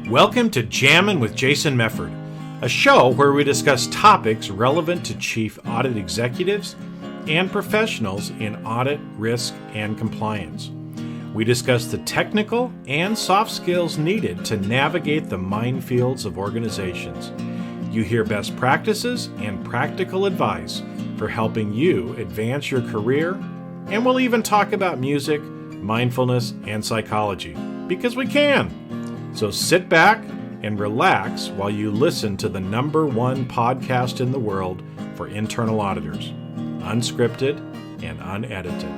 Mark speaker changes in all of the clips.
Speaker 1: Welcome to Jammin' with Jason Mefford, a show where we discuss topics relevant to chief audit executives and professionals in audit, risk, and compliance. We discuss the technical and soft skills needed to navigate the minefields of organizations. You hear best practices and practical advice for helping you advance your career, and we'll even talk about music, mindfulness, and psychology, because we can. So sit back and relax while you listen to the #1 podcast in the world for internal auditors, unscripted and unedited.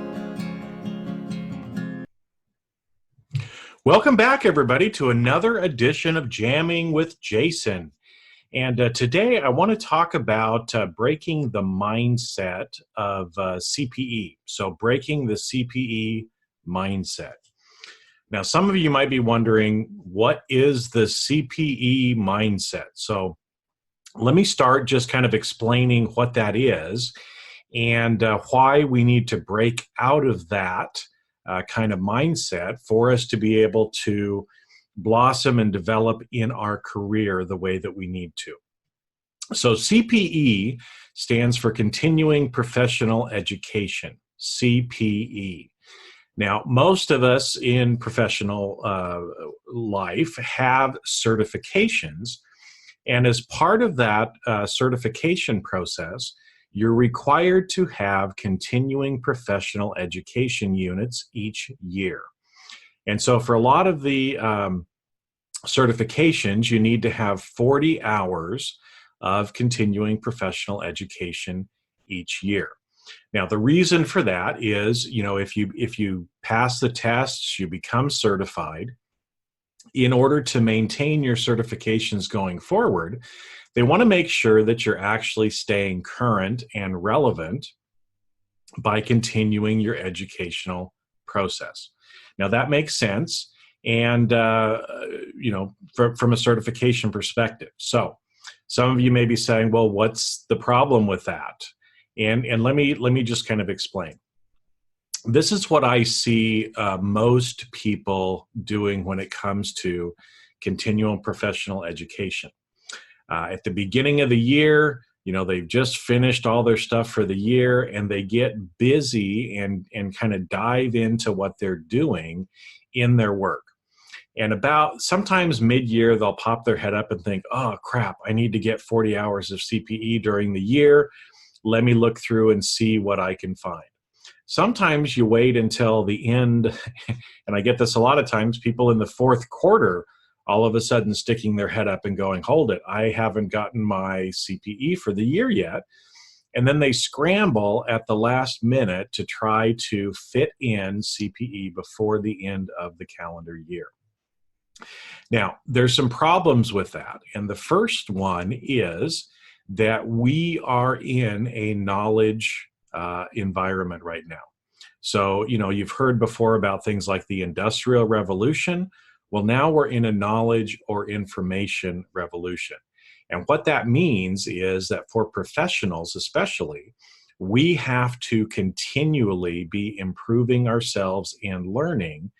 Speaker 1: Welcome back, everybody, to another edition of Jamming with Jason. And today I want to talk about breaking the mindset of CPE. So breaking the CPE mindset. Now, some of you might be wondering, what is the CPE mindset? So let me start just kind of explaining what that is and why we need to break out of that kind of mindset for us to be able to blossom and develop in our career the way that we need to. So CPE stands for Continuing Professional Education, CPE. Now, most of us in professional life have certifications, and as part of that certification process, you're required to have continuing professional education units each year. And so for a lot of the certifications, you need to have 40 hours of continuing professional education each year. Now, the reason for that is, if you pass the tests, you become certified. In order to maintain your certifications going forward, they want to make sure that you're actually staying current and relevant by continuing your educational process. Now, that makes sense, and from a certification perspective. So, some of you may be saying, "Well, what's the problem with that?" And let me just kind of explain. This is what I see most people doing when it comes to continual professional education. At the beginning of the year, they've just finished all their stuff for the year, and they get busy and kind of dive into what they're doing in their work. And about sometimes mid-year, they'll pop their head up and think, "Oh, crap, I need to get 40 hours of CPE during the year. Let me look through and see what I can find." Sometimes you wait until the end, and I get this a lot of times, people in the fourth quarter all of a sudden sticking their head up and going, "Hold it, I haven't gotten my CPE for the year yet." And then they scramble at the last minute to try to fit in CPE before the end of the calendar year. Now, there's some problems with that. And the first one is that we are in a knowledge environment right now. So, you've heard before about things like the Industrial Revolution. Well, now we're in a knowledge or information revolution. And what that means is that for professionals especially, we have to continually be improving ourselves and learning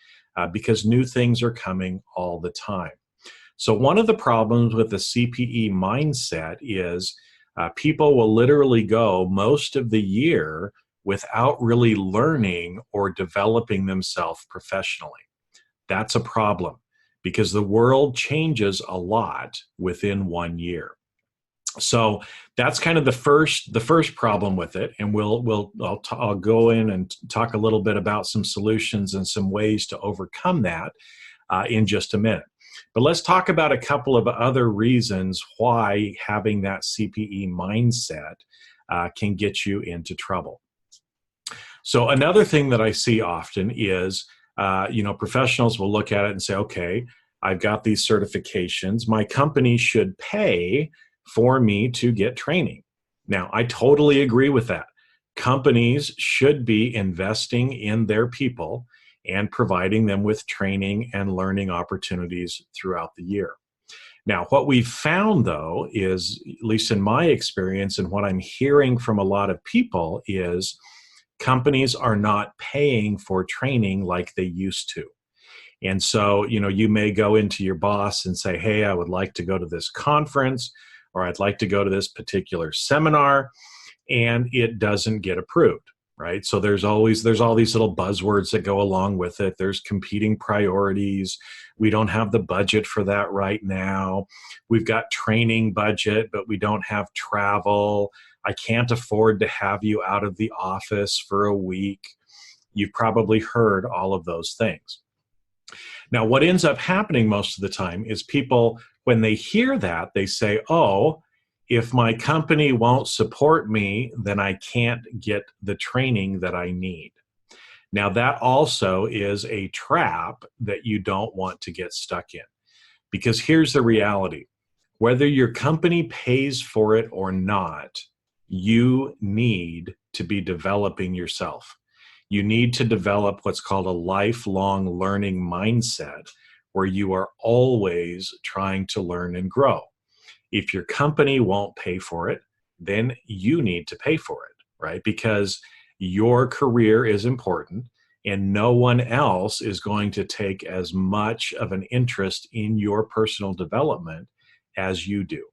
Speaker 1: because new things are coming all the time. So one of the problems with the CPE mindset is people will literally go most of the year without really learning or developing themselves professionally. That's a problem because the world changes a lot within 1 year. So that's kind of the first problem with it, and I'll go in and talk a little bit about some solutions and some ways to overcome that in just a minute. But let's talk about a couple of other reasons why having that CPE mindset can get you into trouble. So another thing that I see often is, professionals will look at it and say, "Okay, I've got these certifications. My company should pay for me to get training." Now, I totally agree with that. Companies should be investing in their people and providing them with training and learning opportunities throughout the year. Now, what we've found, though, is, at least in my experience and what I'm hearing from a lot of people, is companies are not paying for training like they used to. And so, you may go into your boss and say, hey, I would like to go to this conference, or I'd like to go to this particular seminar, and it doesn't get approved, right? So there's all these little buzzwords that go along with it. There's competing priorities. We don't have the budget for that right now. We've got training budget, but we don't have travel. I can't afford to have you out of the office for a week. You've probably heard all of those things. Now, what ends up happening most of the time is people, when they hear that, they say, oh, if my company won't support me, then I can't get the training that I need. Now, that also is a trap that you don't want to get stuck in, because here's the reality. Whether your company pays for it or not, you need to be developing yourself. You need to develop what's called a lifelong learning mindset, where you are always trying to learn and grow. If your company won't pay for it, then you need to pay for it, right? Because your career is important, and no one else is going to take as much of an interest in your personal development as you do.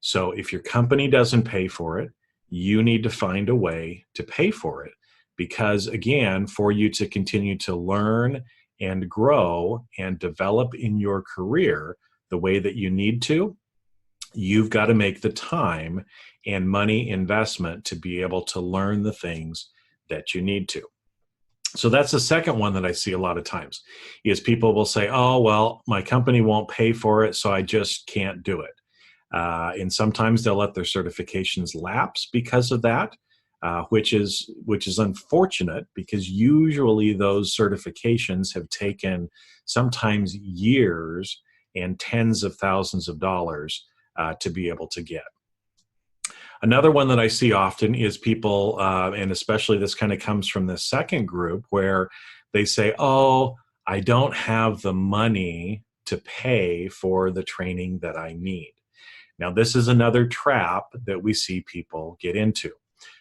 Speaker 1: So if your company doesn't pay for it, you need to find a way to pay for it. Because again, for you to continue to learn and grow and develop in your career the way that you need to, you've got to make the time and money investment to be able to learn the things that you need to. So that's the second one that I see a lot of times, is people will say, oh, well, my company won't pay for it, so I just can't do it. And sometimes they'll let their certifications lapse because of that. Which is unfortunate, because usually those certifications have taken sometimes years and tens of thousands of dollars to be able to get. Another one that I see often is people, and especially this kind of comes from the second group, where they say, oh, I don't have the money to pay for the training that I need. Now, this is another trap that we see people get into.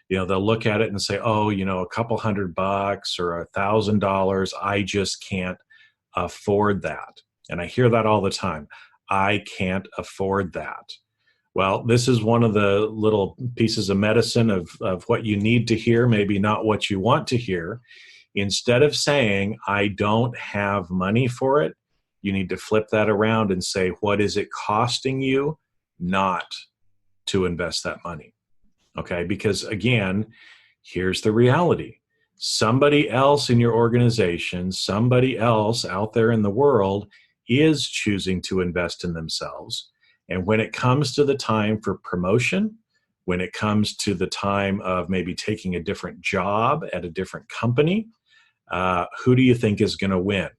Speaker 1: They'll look at it and say, oh, a couple $100 or $1,000, I just can't afford that. And I hear that all the time. I can't afford that. Well, this is one of the little pieces of medicine of what you need to hear, maybe not what you want to hear. Instead of saying, I don't have money for it, you need to flip that around and say, what is it costing you not to invest that money? Okay, because again, here's the reality. Somebody else in your organization, somebody else out there in the world is choosing to invest in themselves. And when it comes to the time for promotion, when it comes to the time of maybe taking a different job at a different company, who do you think is going to win?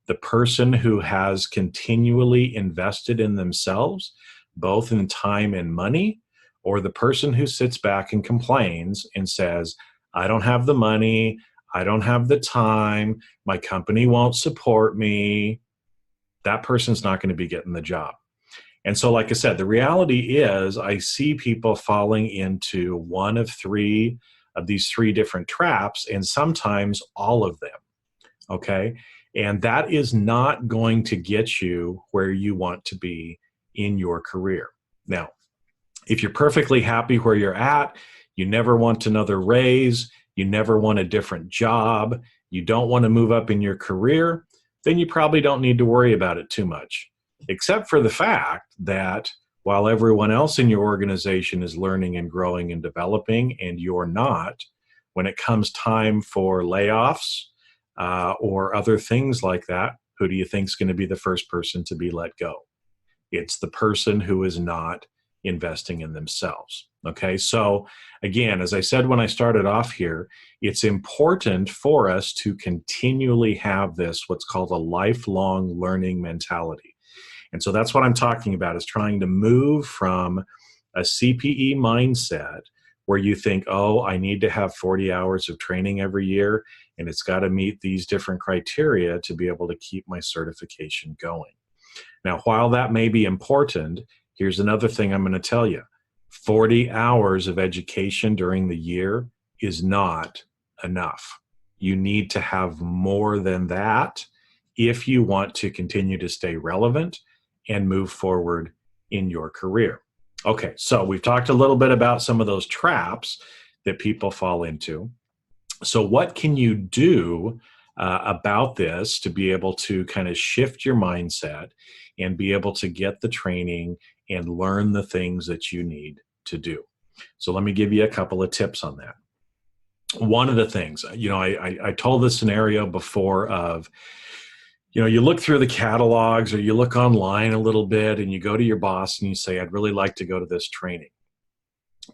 Speaker 1: The person who has continually invested in themselves, both in time and money, or the person who sits back and complains and says, I don't have the money, I don't have the time, my company won't support me? That person's not going to be getting the job. And so, like I said, the reality is I see people falling into one of three of these three different traps, and sometimes all of them. Okay? And that is not going to get you where you want to be in your career. Now, if you're perfectly happy where you're at, you never want another raise, you never want a different job, you don't want to move up in your career, then you probably don't need to worry about it too much. Except for the fact that while everyone else in your organization is learning and growing and developing, and you're not, when it comes time for layoffs or other things like that, who do you think is going to be the first person to be let go? It's the person who is not investing in themselves. Okay, so again, as I said when I started off here, it's important for us to continually have this, what's called a lifelong learning mentality. And so that's what I'm talking about, is trying to move from a CPE mindset where you think, oh, I need to have 40 hours of training every year, and it's got to meet these different criteria to be able to keep my certification going. Now, while that may be important, here's another thing I'm going to tell you. 40 hours of education during the year is not enough. You need to have more than that if you want to continue to stay relevant and move forward in your career. Okay, so we've talked a little bit about some of those traps that people fall into. So what can you do about this to be able to kind of shift your mindset and be able to get the training and learn the things that you need to do? So let me give you a couple of tips on that. One of the things, I told this scenario before of, you look through the catalogs or you look online a little bit and you go to your boss and you say, I'd really like to go to this training.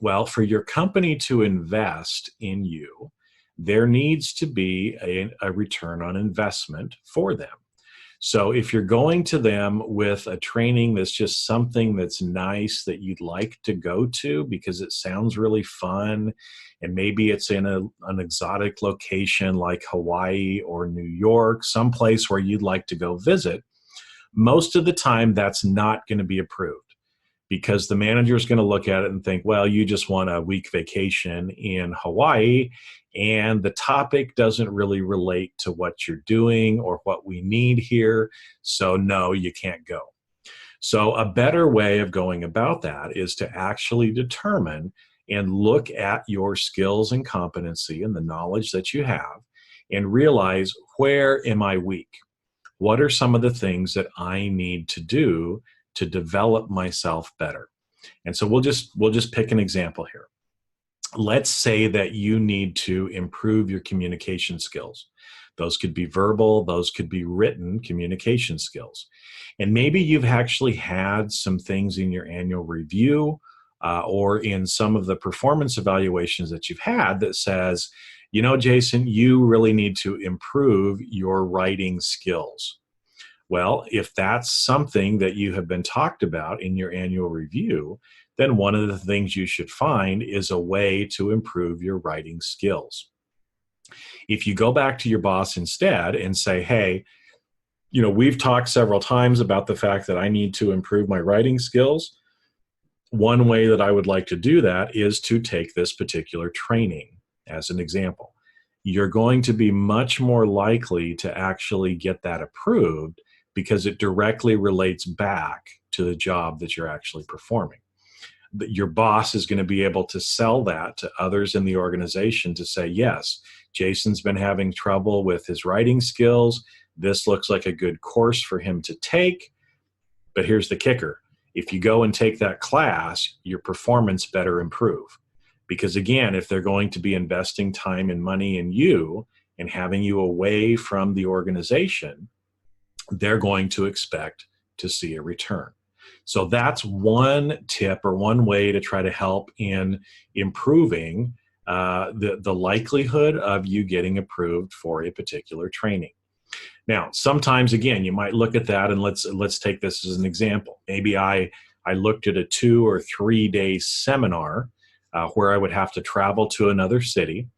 Speaker 1: Well, for your company to invest in you, there needs to be a return on investment for them. So if you're going to them with a training that's just something that's nice that you'd like to go to because it sounds really fun, and maybe it's in an exotic location like Hawaii or New York, someplace where you'd like to go visit, most of the time that's not going to be approved, because the manager is going to look at it and think, well, you just want a week vacation in Hawaii, and the topic doesn't really relate to what you're doing or what we need here. So no, you can't go. So a better way of going about that is to actually determine and look at your skills and competency and the knowledge that you have and realize, where am I weak? What are some of the things that I need to do to develop myself better? And so we'll just pick an example here. Let's say that you need to improve your communication skills. Those could be verbal, those could be written communication skills. And maybe you've actually had some things in your annual review or in some of the performance evaluations that you've had that says, Jason, you really need to improve your writing skills. Well, if that's something that you have been talked about in your annual review, then one of the things you should find is a way to improve your writing skills. If you go back to your boss instead and say, hey, we've talked several times about the fact that I need to improve my writing skills. One way that I would like to do that is to take this particular training as an example. You're going to be much more likely to actually get that approved because it directly relates back to the job that you're actually performing. Your boss is going to be able to sell that to others in the organization to say, yes, Jason's been having trouble with his writing skills. This looks like a good course for him to take. But here's the kicker. If you go and take that class, your performance better improve. Because again, if they're going to be investing time and money in you and having you away from the organization, they're going to expect to see a return. So that's one tip or one way to try to help in improving the likelihood of you getting approved for a particular training. Now, sometimes, again, you might look at that, and let's take this as an example. Maybe I looked at a 2 or 3 day seminar where I would have to travel to another city.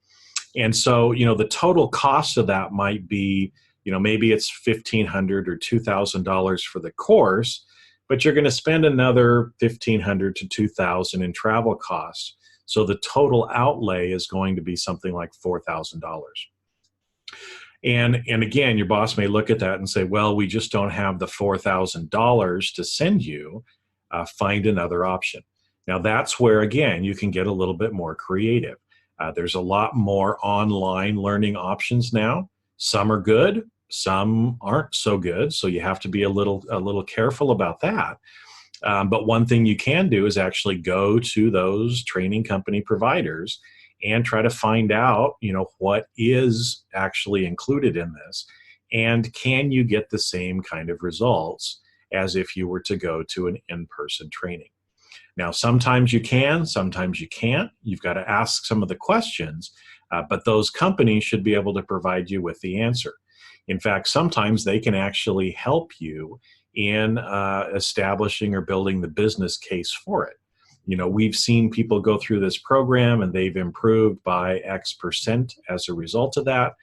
Speaker 1: And so, the total cost of that might be, maybe it's $1,500 or $2,000 for the course, but you're going to spend another $1,500 to $2,000 in travel costs. So the total outlay is going to be something like $4,000. And again, your boss may look at that and say, well, we just don't have the $4,000 to send you. Find another option. Now, that's where, again, you can get a little bit more creative. There's a lot more online learning options now. Some are good, some aren't so good, so you have to be a little careful about that. But one thing you can do is actually go to those training company providers and try to find out, what is actually included in this, and can you get the same kind of results as if you were to go to an in-person training. Now, sometimes you can, sometimes you can't. You've got to ask some of the questions, but those companies should be able to provide you with the answer. In fact, sometimes they can actually help you in establishing or building the business case for it. We've seen people go through this program and they've improved by X% as a result of that.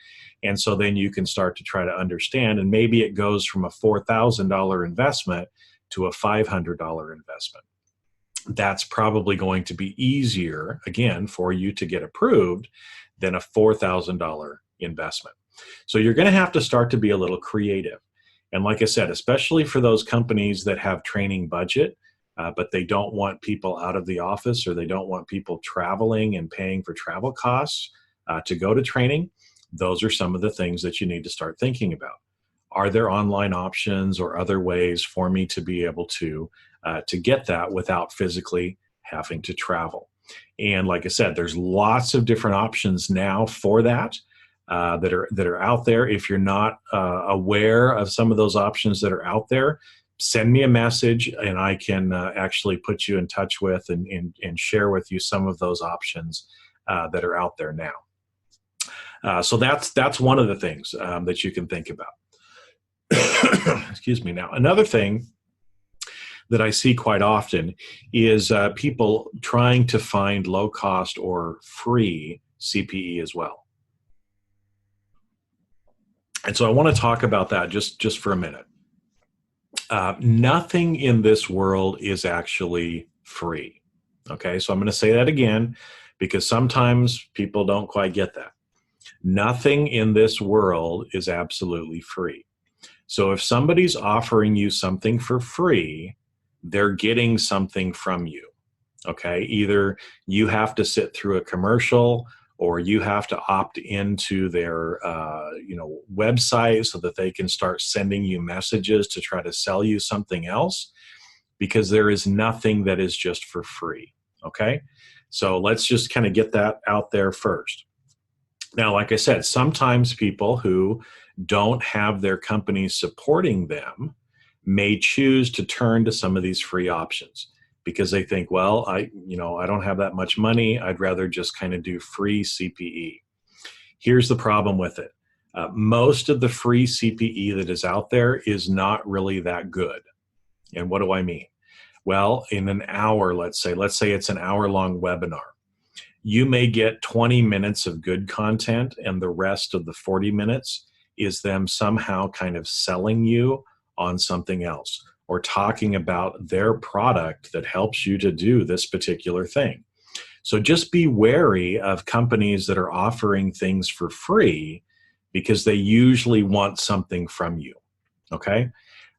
Speaker 1: And so then you can start to try to understand, and maybe it goes from a $4,000 investment to a $500 investment. That's probably going to be easier, again, for you to get approved than a $4,000 investment. So you're going to have to start to be a little creative. And like I said, especially for those companies that have training budget, but they don't want people out of the office, or they don't want people traveling and paying for travel costs to go to training, those are some of the things that you need to start thinking about. Are there online options or other ways for me to be able to get that without physically having to travel? And like I said, there's lots of different options now for that. That are out there. If you're not aware of some of those options that are out there, send me a message, and I can actually put you in touch with and share with you some of those options that are out there now. So that's one of the things that you can think about. Excuse me. Now, another thing that I see quite often is people trying to find low cost or free CPE as well. And so I want to talk about that just for a minute. Nothing in this world is actually free. Okay, so I'm going to say that again, because sometimes people don't quite get that. Nothing in this world is absolutely free. So if somebody's offering you something for free, they're getting something from you. Okay, either you have to sit through a commercial, or you have to opt into their website so that they can start sending you messages to try to sell you something else, because there is nothing that is just for free. Okay, so let's just kind of get that out there first. Now, like I said, sometimes people who don't have their companies supporting them may choose to turn to some of these free options, because they think, well, I don't have that much money. I'd rather just kind of do free CPE. Here's the problem with it. Most of the free CPE that is out there is not really that good. And what do I mean? Well, in an hour, let's say it's an hour-long webinar. You may get 20 minutes of good content, and the rest of the 40 minutes is them somehow kind of selling you on something else, or talking about their product that helps you to do this particular thing. So just be wary of companies that are offering things for free, because they usually want something from you. Okay.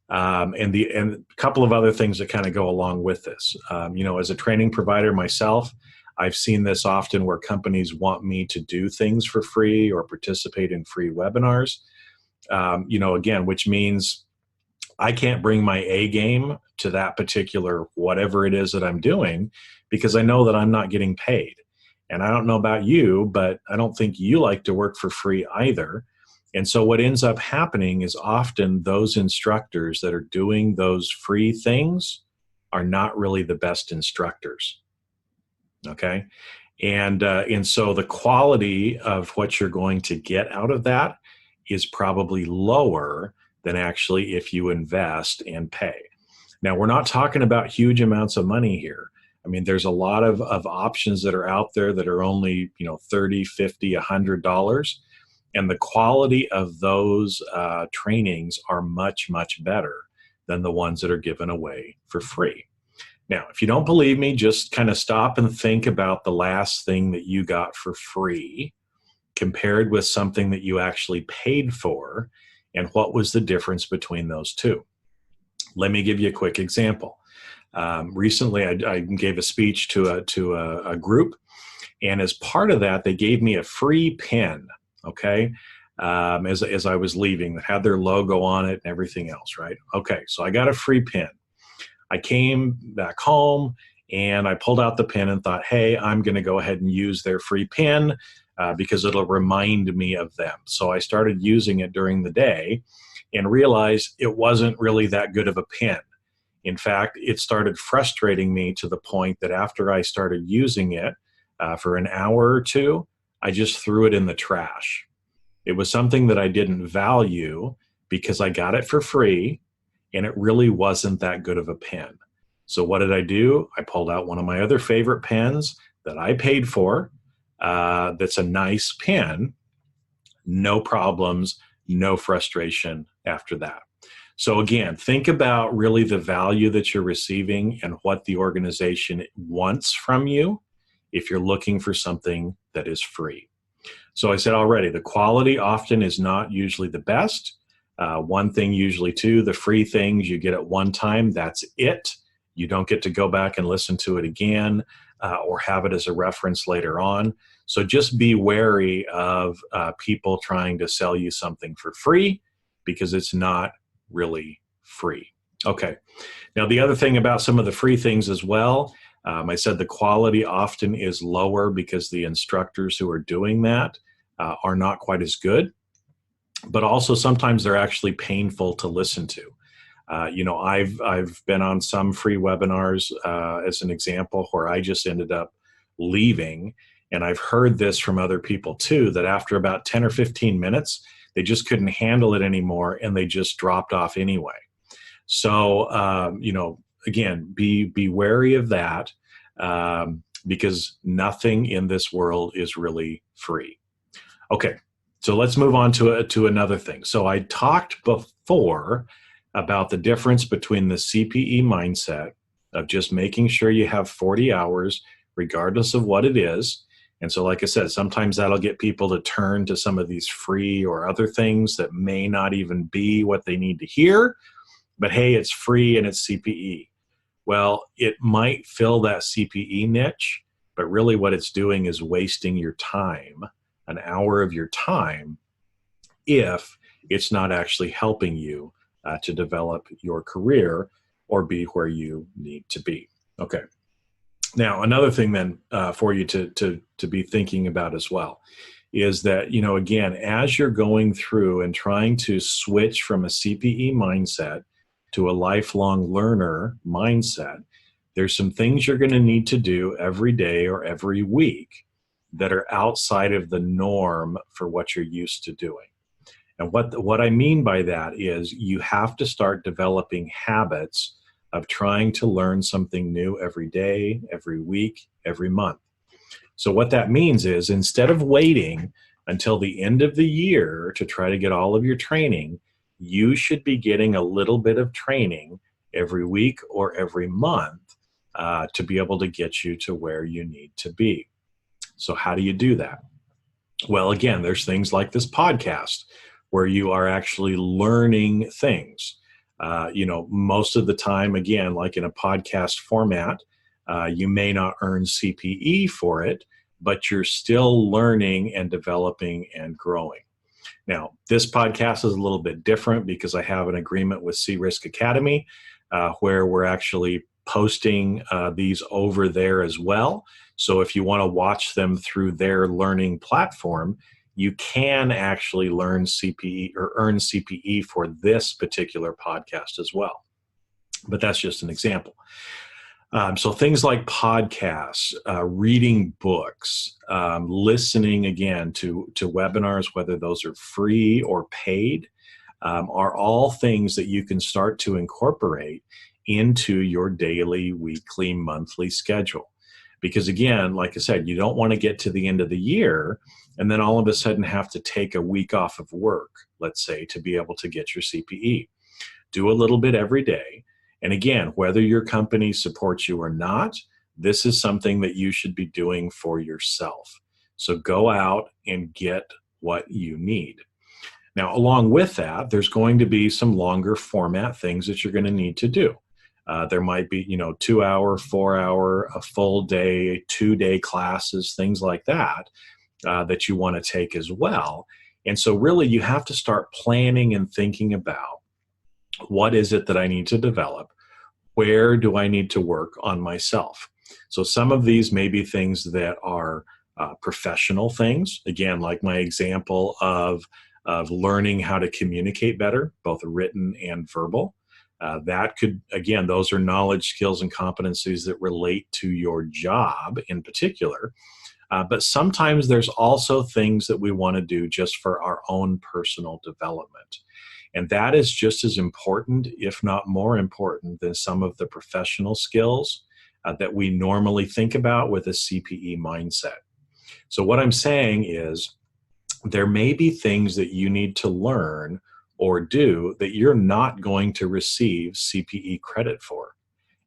Speaker 1: And a couple of other things that kind of go along with this. As a training provider myself, I've seen this often where companies want me to do things for free or participate in free webinars. Again, which means I can't bring my A game to that particular whatever it is that I'm doing, because I know that I'm not getting paid. And I don't know about you, but I don't think you like to work for free either. And so what ends up happening is often those instructors that are doing those free things are not really the best instructors. Okay. And so the quality of what you're going to get out of that is probably lower than actually if you invest and pay. Now, we're not talking about huge amounts of money here. I mean, there's a lot of options that are out there that are only, $30, $50, $100. And the quality of those trainings are much, much better than the ones that are given away for free. Now, if you don't believe me, just kind of stop and think about the last thing that you got for free compared with something that you actually paid for, and what was the difference between those two. Let me give you a quick example. Recently, I gave a speech to a group, and as part of that, they gave me a free pen, okay, as I was leaving, that had their logo on it and everything else, right? Okay, so I got a free pen. I came back home, and I pulled out the pen and thought, hey, I'm going to go ahead and use their free pen because it'll remind me of them. So I started using it during the day and realized it wasn't really that good of a pen. In fact, it started frustrating me to the point that after I started using it for an hour or two, I just threw it in the trash. It was something that I didn't value because I got it for free, and it really wasn't that good of a pen. So what did I do? I pulled out one of my other favorite pens that I paid for. That's a nice pen. No problems, no frustration after that. So again, think about really the value that you're receiving and what the organization wants from you if you're looking for something that is free. So I said already, the quality often is not usually the best. One thing usually too, the free things you get at one time, that's it. You don't get to go back and listen to it again or have it as a reference later on. So just be wary of people trying to sell you something for free, because it's not really free. Okay. Now, the other thing about some of the free things as well, I said the quality often is lower because the instructors who are doing that are not quite as good, but also sometimes they're actually painful to listen to. I've been on some free webinars as an example where I just ended up leaving, and I've heard this from other people too, that after about 10 or 15 minutes, they just couldn't handle it anymore and they just dropped off anyway. So, again, be wary of that because nothing in this world is really free. Okay, so let's move on to another thing. So I talked before about the difference between the CPE mindset of just making sure you have 40 hours, regardless of what it is. And so, like I said, sometimes that'll get people to turn to some of these free or other things that may not even be what they need to hear. But hey, it's free and it's CPE. Well, it might fill that CPE niche, but really what it's doing is wasting your time, an hour of your time, if it's not actually helping you to develop your career or be where you need to be. Okay. Now, another thing then for you to be thinking about as well is that, again, as you're going through and trying to switch from a CPE mindset to a lifelong learner mindset, there's some things you're going to need to do every day or every week that are outside of the norm for what you're used to doing. And what I mean by that is you have to start developing habits of trying to learn something new every day, every week, every month. So what that means is instead of waiting until the end of the year to try to get all of your training, you should be getting a little bit of training every week or every month to be able to get you to where you need to be. So how do you do that? Well, again, there's things like this podcast where you are actually learning things. Most of the time, again, like in a podcast format, you may not earn CPE for it, but you're still learning and developing and growing. Now, this podcast is a little bit different because I have an agreement with C-Risk Academy where we're actually posting these over there as well. So if you want to watch them through their learning platform, you can actually learn CPE or earn CPE for this particular podcast as well. But that's just an example. So things like podcasts, reading books, listening again to webinars, whether those are free or paid, are all things that you can start to incorporate into your daily, weekly, monthly schedule. Because again, like I said, you don't want to get to the end of the year and then all of a sudden have to take a week off of work, let's say, to be able to get your CPE. Do a little bit every day. And again, whether your company supports you or not, this is something that you should be doing for yourself. So go out and get what you need. Now, along with that, there's going to be some longer format things that you're going to need to do. There might be, 2 hour, 4 hour, a full day, 2-day classes, things like that, that you want to take as well. And so really you have to start planning and thinking about what is it that I need to develop? Where do I need to work on myself? So some of these may be things that are professional things. Again, like my example of learning how to communicate better, both written and verbal. That could, again, those are knowledge, skills, and competencies that relate to your job in particular. But sometimes there's also things that we want to do just for our own personal development. And that is just as important, if not more important, than some of the professional skills that we normally think about with a CPE mindset. So what I'm saying is there may be things that you need to learn or do that you're not going to receive CPE credit for.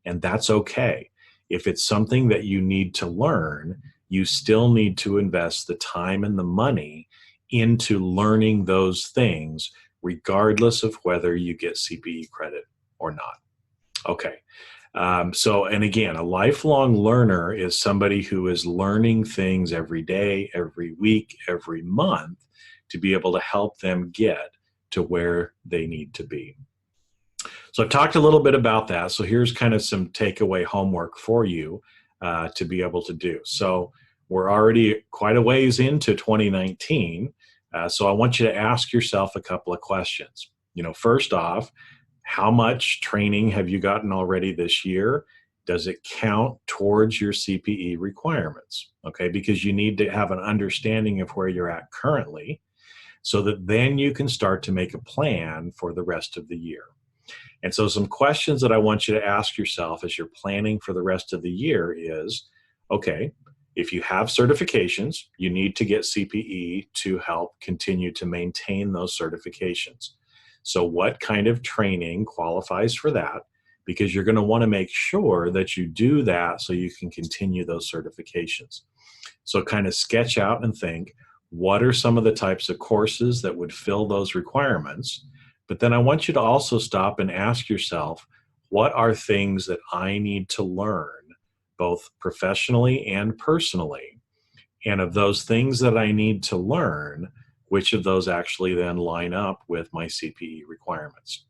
Speaker 1: And that's okay. If it's something that you need to learn, you still need to invest the time and the money into learning those things regardless of whether you get CPE credit or not. Okay. And again, a lifelong learner is somebody who is learning things every day, every week, every month to be able to help them get to where they need to be. So I've talked a little bit about that. So here's kind of some takeaway homework for you to be able to do. So we're already quite a ways into 2019. So I want you to ask yourself a couple of questions. First off, how much training have you gotten already this year? Does it count towards your CPE requirements? Okay, because you need to have an understanding of where you're at currently so that then you can start to make a plan for the rest of the year. And so some questions that I want you to ask yourself as you're planning for the rest of the year is, okay, if you have certifications, you need to get CPE to help continue to maintain those certifications. So what kind of training qualifies for that? Because you're going to want to make sure that you do that so you can continue those certifications. So kind of sketch out and think, what are some of the types of courses that would fill those requirements? But then I want you to also stop and ask yourself, what are things that I need to learn, both professionally and personally? And of those things that I need to learn, which of those actually then line up with my CPE requirements?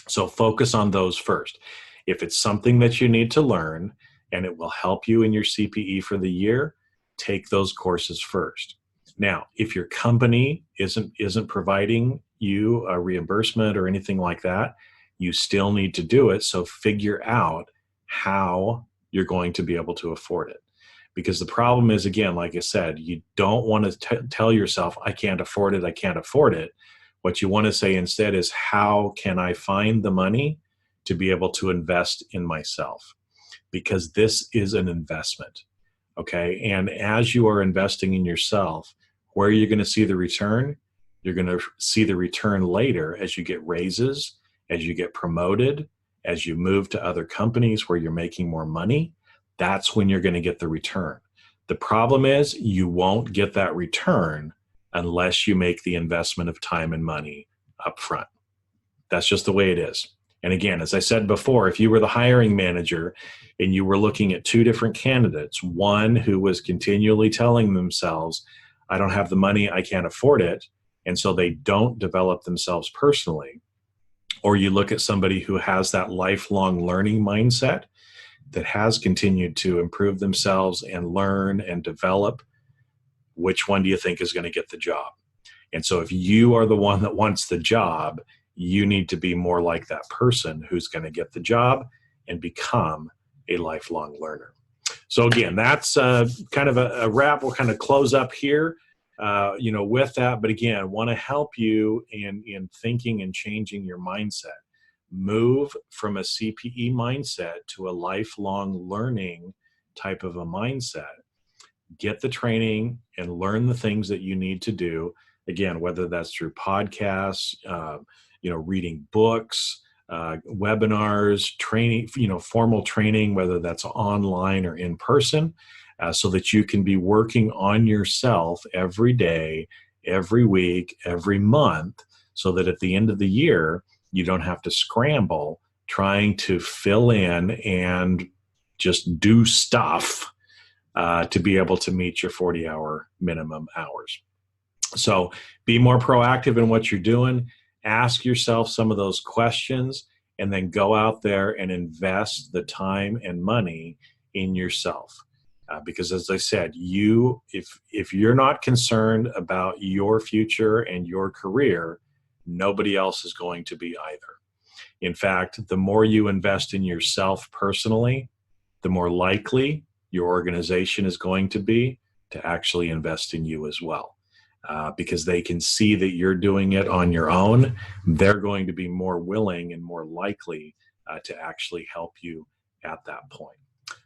Speaker 1: So focus on those first. If it's something that you need to learn and it will help you in your CPE for the year, take those courses first. Now, if your company isn't providing you a reimbursement or anything like that, you still need to do it. So figure out how you're going to be able to afford it. Because the problem is, again, like I said, you don't want to tell yourself, I can't afford it, I can't afford it. What you want to say instead is, how can I find the money to be able to invest in myself? Because this is an investment, okay? And as you are investing in yourself, where are you going to see the return? You're going to see the return later as you get raises, as you get promoted, as you move to other companies where you're making more money. That's when you're going to get the return. The problem is you won't get that return unless you make the investment of time and money up front. That's just the way it is. And again, as I said before, if you were the hiring manager and you were looking at two different candidates, one who was continually telling themselves, I don't have the money, I can't afford it, and so they don't develop themselves personally, or you look at somebody who has that lifelong learning mindset that has continued to improve themselves and learn and develop, which one do you think is going to get the job? And so if you are the one that wants the job, you need to be more like that person who's going to get the job and become a lifelong learner. So again, that's kind of a wrap. We'll kind of close up here, with that. But again, want to help you in thinking and changing your mindset. Move from a CPE mindset to a lifelong learning type of a mindset. Get the training and learn the things that you need to do. Again, whether that's through podcasts, reading books, webinars, training, formal training, whether that's online or in person, so that you can be working on yourself every day, every week, every month, so that at the end of the year, you don't have to scramble trying to fill in and just do stuff to be able to meet your 40-hour minimum hours. So be more proactive in what you're doing. Ask yourself some of those questions, and then go out there and invest the time and money in yourself. Because as I said, if you're not concerned about your future and your career, nobody else is going to be either. In fact, the more you invest in yourself personally, the more likely your organization is going to be to actually invest in you as well. Because they can see that you're doing it on your own, they're going to be more willing and more likely to actually help you at that point.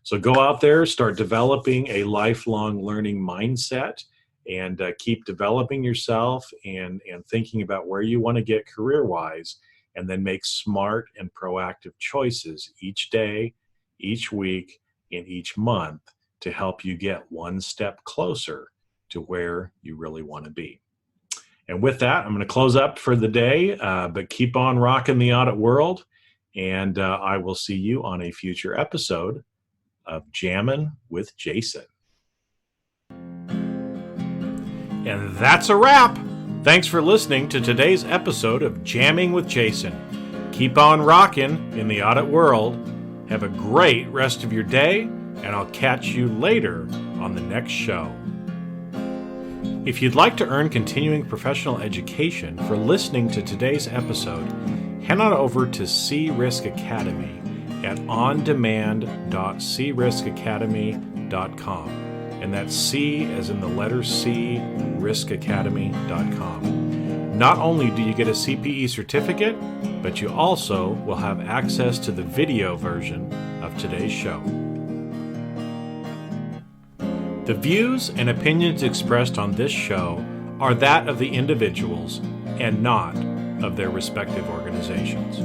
Speaker 1: So go out there, start developing a lifelong learning mindset, and keep developing yourself and thinking about where you want to get career-wise, and then make smart and proactive choices each day, each week, and each month to help you get one step closer to where you really want to be. And with that, I'm going to close up for the day, but keep on rocking the audit world. And I will see you on a future episode of Jammin' with Jason. And that's a wrap. Thanks for listening to today's episode of Jamming with Jason. Keep on rocking in the audit world. Have a great rest of your day, and I'll catch you later on the next show. If you'd like to earn continuing professional education for listening to today's episode, head on over to C-Risk Academy at ondemand.criskacademy.com. And that's C as in the letter C, riskacademy.com. Not only do you get a CPE certificate, but you also will have access to the video version of today's show. The views and opinions expressed on this show are that of the individuals and not of their respective organizations.